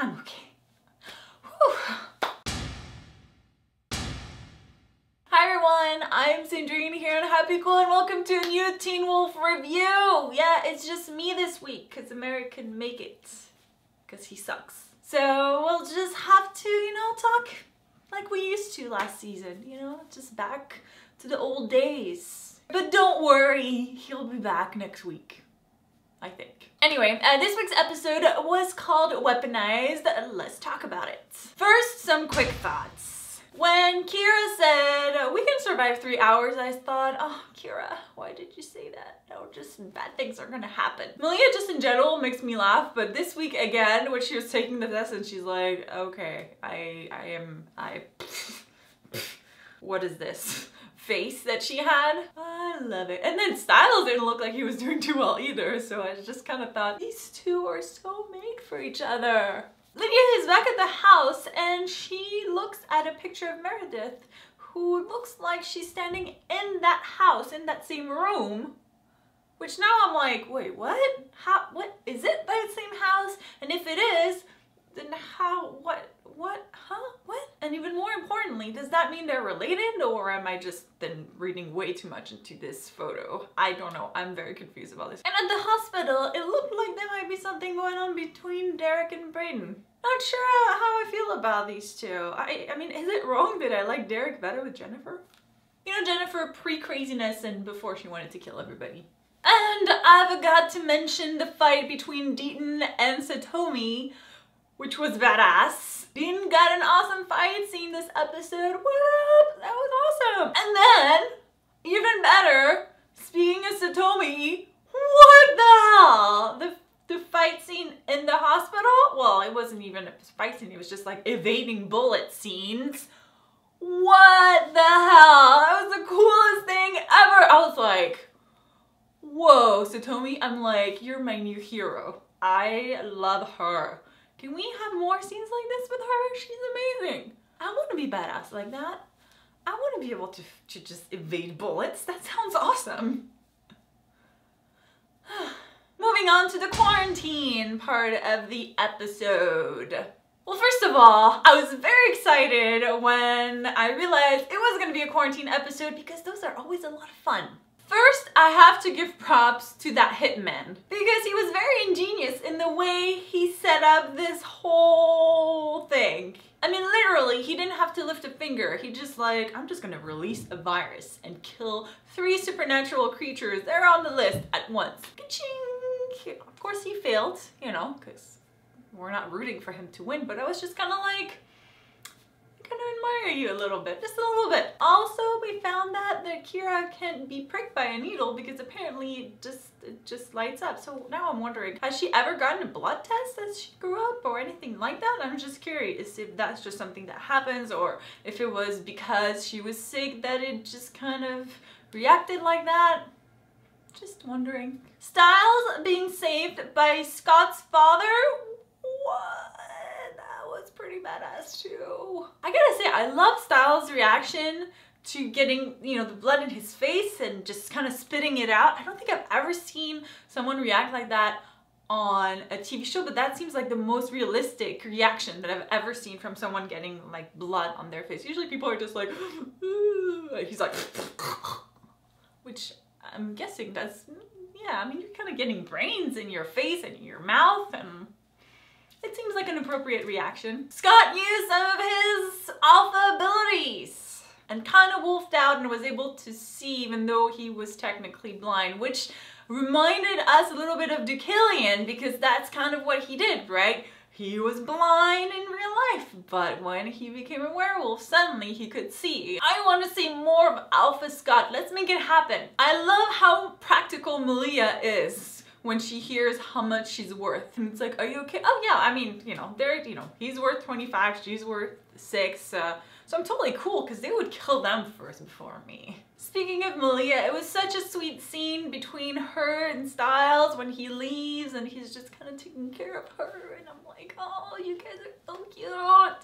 I'm okay. Whew. Hi everyone, I'm Sandrine here on Happy Cool and welcome to a new Teen Wolf review. Yeah, it's just me this week because America couldn't make it because he sucks. So we'll just have to, talk like we used to last season, just back to the old days. But don't worry, he'll be back next week, I think. Anyway, this week's episode was called Weaponized. Let's talk about it. First, some quick thoughts. When Kira said, we can survive 3 hours, I thought, oh, Kira, why did you say that? No, just bad things are gonna happen. Malia just in general makes me laugh, but this week again, when she was taking the test and she's like, okay, what is this face that she had? I love it. And then Styles didn't look like he was doing too well either, so I just kind of thought, these two are so made for each other. Lydia is back at the house and she looks at a picture of Meredith, who looks like she's standing in that house, in that same room. Which now I'm like, wait, what? What? Is it that same house? And if it is, then how, what, huh? What? And even more importantly, does that mean they're related, or am I just then reading way too much into this photo? I don't know, I'm very confused about this. And at the hospital, it looked like there might be something going on between Derek and Brayden. Not sure how I feel about these two. I mean, is it wrong that I like Derek better with Jennifer? Jennifer pre-craziness and before she wanted to kill everybody. And I forgot to mention the fight between Deaton and Satomi, which was badass. Dean got an awesome fight scene this episode. What up? That was awesome. And then, even better, speaking of Satomi, what the hell? The fight scene in the hospital? Well, it wasn't even a fight scene. It was just like evading bullet scenes. What the hell? That was the coolest thing ever. I was like, whoa, Satomi, I'm like, you're my new hero. I love her. Can we have more scenes like this with her? She's amazing. I want to be badass like that. I want to be able to just evade bullets. That sounds awesome. Moving on to the quarantine part of the episode. Well, first of all, I was very excited when I realized it was going to be a quarantine episode because those are always a lot of fun. First, I have to give props to that hitman because he was very ingenious in the way he set up this whole thing. I mean, literally, he didn't have to lift a finger. He just like, I'm just gonna release a virus and kill 3 supernatural creatures. They're on the list at once. Ka-ching! Of course he failed, because we're not rooting for him to win, but I was just kind of like, I kind of admire you a little bit, just a little bit. Also, we found that Kira can't be pricked by a needle because apparently it just lights up. So now I'm wondering, has she ever gotten a blood test as she grew up or anything like that? I'm just curious if that's just something that happens or if it was because she was sick that it just kind of reacted like that. Just wondering. Styles being saved by Scott's father? What? That was pretty badass too. I gotta say, I love Styles' reaction to getting, the blood in his face and just kind of spitting it out. I don't think I've ever seen someone react like that on a TV show, but that seems like the most realistic reaction that I've ever seen from someone getting like blood on their face. Usually people are just like, he's like, which I'm guessing that's, yeah, I mean, you're kind of getting brains in your face and in your mouth, and it seems like an appropriate reaction. Scott used some of his alpha abilities and kind of wolfed out and was able to see even though he was technically blind, which reminded us a little bit of Deucalion because that's kind of what he did, right? He was blind in real life, but when he became a werewolf, suddenly he could see. I want to see more of Alpha Scott. Let's make it happen. I love how practical Malia is when she hears how much she's worth. And it's like, are you okay? Oh yeah, I mean, he's worth 25, she's worth 6. So I'm totally cool because they would kill them first before me. Speaking of Malia, it was such a sweet scene between her and Styles when he leaves and he's just kind of taking care of her, and I'm like, oh, you guys are so cute. Oh,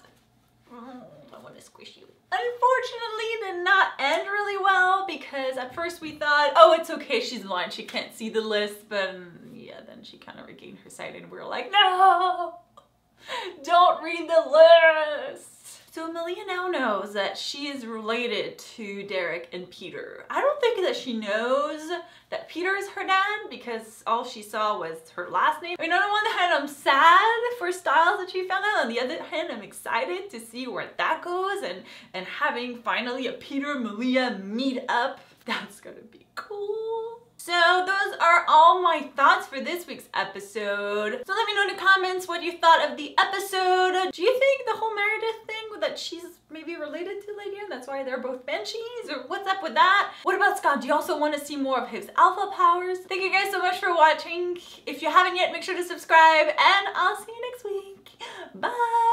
I want to squish you. Unfortunately, it did not end really well because at first we thought, oh, it's okay, she's blind, she can't see the list, but yeah, then she kind of regained her sight and we were like, no! Don't read the list. So Malia now knows that she is related to Derek and Peter. I don't think that she knows that Peter is her dad because all she saw was her last name. I mean, on the one hand, I'm sad for Styles that she found out. On the other hand, I'm excited to see where that goes and having finally a Peter and Malia meet up. That's gonna be cool. So those are all my thoughts for this week's episode. So let me know in the comments what you thought of the episode. Do you think the whole Meredith thing that she's maybe related to Lady and that's why they're both Banshees? Or what's up with that? What about Scott? Do you also want to see more of his alpha powers? Thank you guys so much for watching. If you haven't yet, make sure to subscribe and I'll see you next week. Bye!